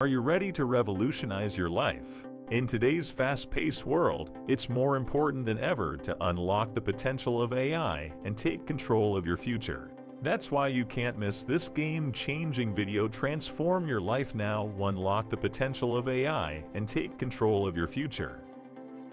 Are you ready to revolutionize your life? In today's fast-paced world, it's more important than ever to unlock the potential of AI and take control of your future. That's why you can't miss this game-changing video. Transform your life now, unlock the potential of AI, and take control of your future.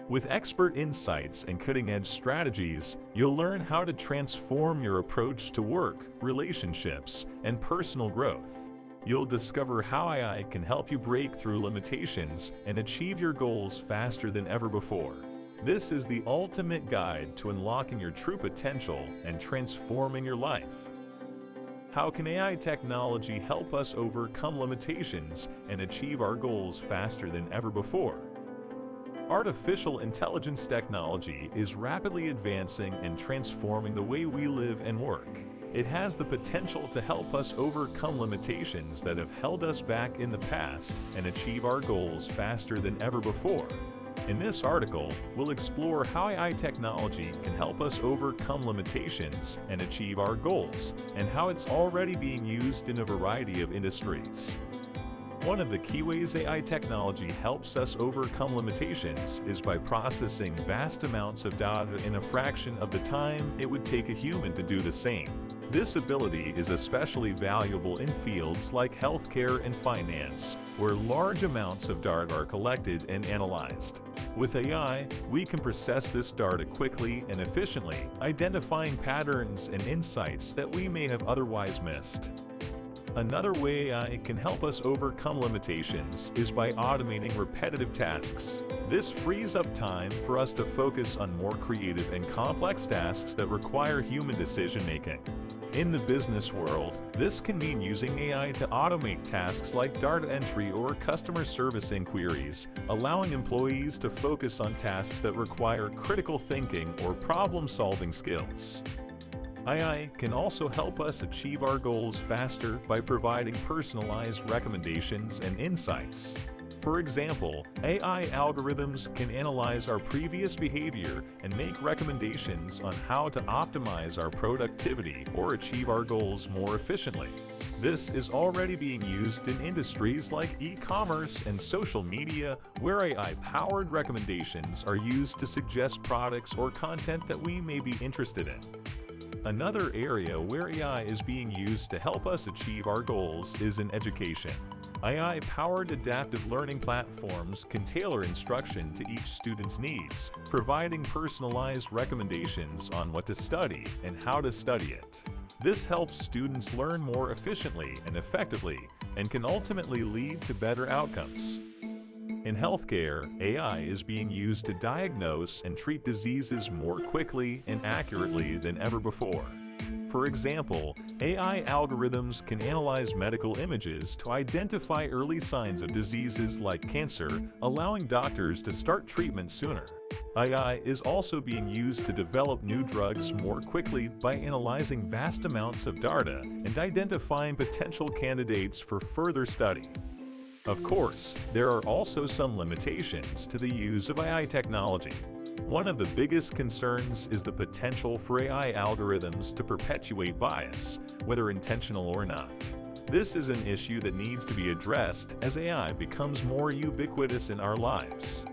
With expert insights and cutting-edge strategies, you'll learn how to transform your approach to work, relationships, and personal growth. You'll discover how AI can help you break through limitations and achieve your goals faster than ever before. This is the ultimate guide to unlocking your true potential and transforming your life. How can AI technology help us overcome limitations and achieve our goals faster than ever before? Artificial intelligence technology is rapidly advancing and transforming the way we live and work. It has the potential to help us overcome limitations that have held us back in the past and achieve our goals faster than ever before. In this article, we'll explore how AI technology can help us overcome limitations and achieve our goals, and how it's already being used in a variety of industries. One of the key ways AI technology helps us overcome limitations is by processing vast amounts of data in a fraction of the time it would take a human to do the same. This ability is especially valuable in fields like healthcare and finance, where large amounts of data are collected and analyzed. With AI, we can process this data quickly and efficiently, identifying patterns and insights that we may have otherwise missed. Another way AI can help us overcome limitations is by automating repetitive tasks. This frees up time for us to focus on more creative and complex tasks that require human decision-making. In the business world, this can mean using AI to automate tasks like data entry or customer service inquiries, allowing employees to focus on tasks that require critical thinking or problem-solving skills. AI can also help us achieve our goals faster by providing personalized recommendations and insights. For example, AI algorithms can analyze our previous behavior and make recommendations on how to optimize our productivity or achieve our goals more efficiently. This is already being used in industries like e-commerce and social media, where AI-powered recommendations are used to suggest products or content that we may be interested in. Another area where AI is being used to help us achieve our goals is in education. AI-powered adaptive learning platforms can tailor instruction to each student's needs, providing personalized recommendations on what to study and how to study it. This helps students learn more efficiently and effectively, and can ultimately lead to better outcomes. In healthcare, AI is being used to diagnose and treat diseases more quickly and accurately than ever before. For example, AI algorithms can analyze medical images to identify early signs of diseases like cancer, allowing doctors to start treatment sooner. AI is also being used to develop new drugs more quickly by analyzing vast amounts of data and identifying potential candidates for further study. Of course, there are also some limitations to the use of AI technology. One of the biggest concerns is the potential for AI algorithms to perpetuate bias, whether intentional or not. This is an issue that needs to be addressed as AI becomes more ubiquitous in our lives.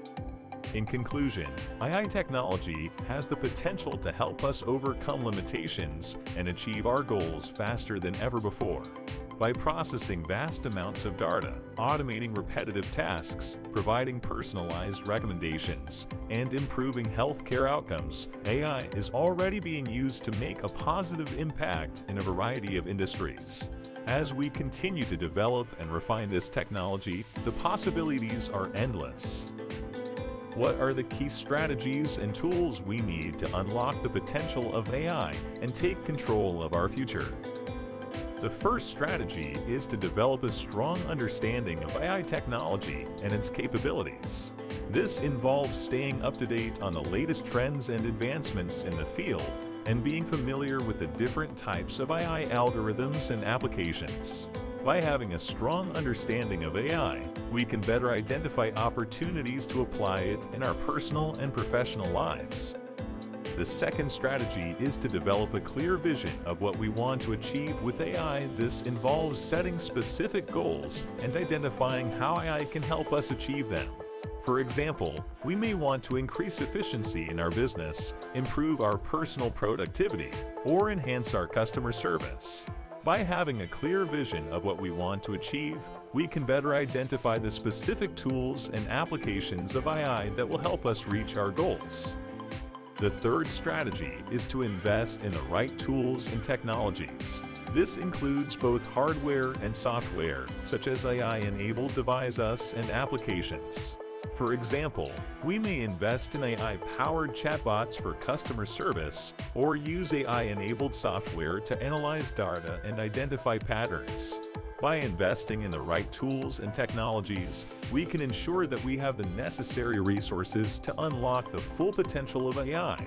In conclusion, AI technology has the potential to help us overcome limitations and achieve our goals faster than ever before. By processing vast amounts of data, automating repetitive tasks, providing personalized recommendations, and improving healthcare outcomes, AI is already being used to make a positive impact in a variety of industries. As we continue to develop and refine this technology, the possibilities are endless. What are the key strategies and tools we need to unlock the potential of AI and take control of our future? The first strategy is to develop a strong understanding of AI technology and its capabilities. This involves staying up to date on the latest trends and advancements in the field and being familiar with the different types of AI algorithms and applications. By having a strong understanding of AI, we can better identify opportunities to apply it in our personal and professional lives. The second strategy is to develop a clear vision of what we want to achieve with AI. This involves setting specific goals and identifying how AI can help us achieve them. For example, we may want to increase efficiency in our business, improve our personal productivity, or enhance our customer service. By having a clear vision of what we want to achieve, we can better identify the specific tools and applications of AI that will help us reach our goals. The third strategy is to invest in the right tools and technologies. This includes both hardware and software, such as AI-enabled devices and applications. For example, we may invest in AI-powered chatbots for customer service or use AI-enabled software to analyze data and identify patterns. By investing in the right tools and technologies, we can ensure that we have the necessary resources to unlock the full potential of AI.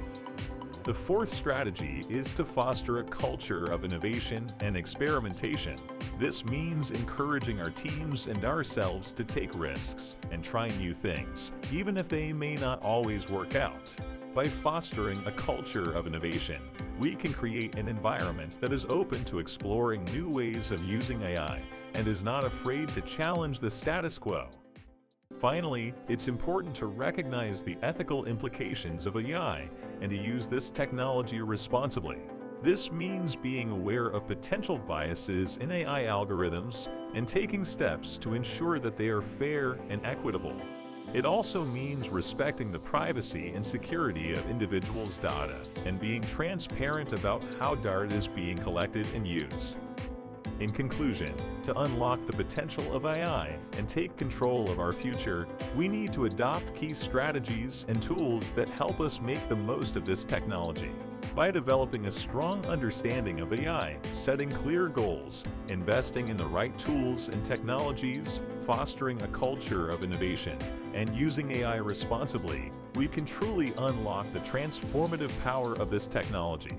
The fourth strategy is to foster a culture of innovation and experimentation. This means encouraging our teams and ourselves to take risks and try new things, even if they may not always work out. By fostering a culture of innovation, we can create an environment that is open to exploring new ways of using AI and is not afraid to challenge the status quo. Finally, it's important to recognize the ethical implications of AI and to use this technology responsibly. This means being aware of potential biases in AI algorithms and taking steps to ensure that they are fair and equitable. It also means respecting the privacy and security of individuals' data and being transparent about how data is being collected and used. In conclusion, to unlock the potential of AI and take control of our future, we need to adopt key strategies and tools that help us make the most of this technology. By developing a strong understanding of AI, setting clear goals, investing in the right tools and technologies, fostering a culture of innovation, and using AI responsibly, we can truly unlock the transformative power of this technology.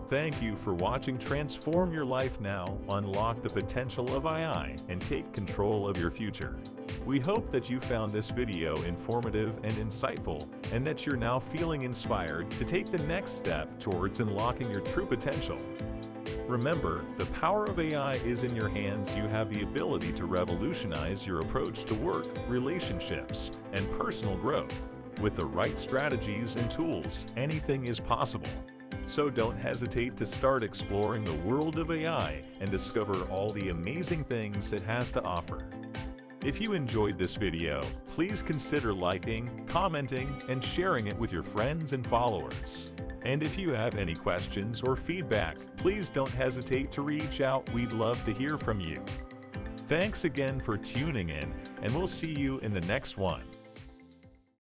Thank you for watching Transform Your Life Now, unlock the potential of AI, and take control of your future. We hope that you found this video informative and insightful, and that you're now feeling inspired to take the next step towards unlocking your true potential. Remember, the power of AI is in your hands. You have the ability to revolutionize your approach to work, relationships, and personal growth. With the right strategies and tools, anything is possible. So don't hesitate to start exploring the world of AI and discover all the amazing things it has to offer. If you enjoyed this video, please consider liking, commenting, and sharing it with your friends and followers. And if you have any questions or feedback, please don't hesitate to reach out. We'd love to hear from you. Thanks again for tuning in, and we'll see you in the next one.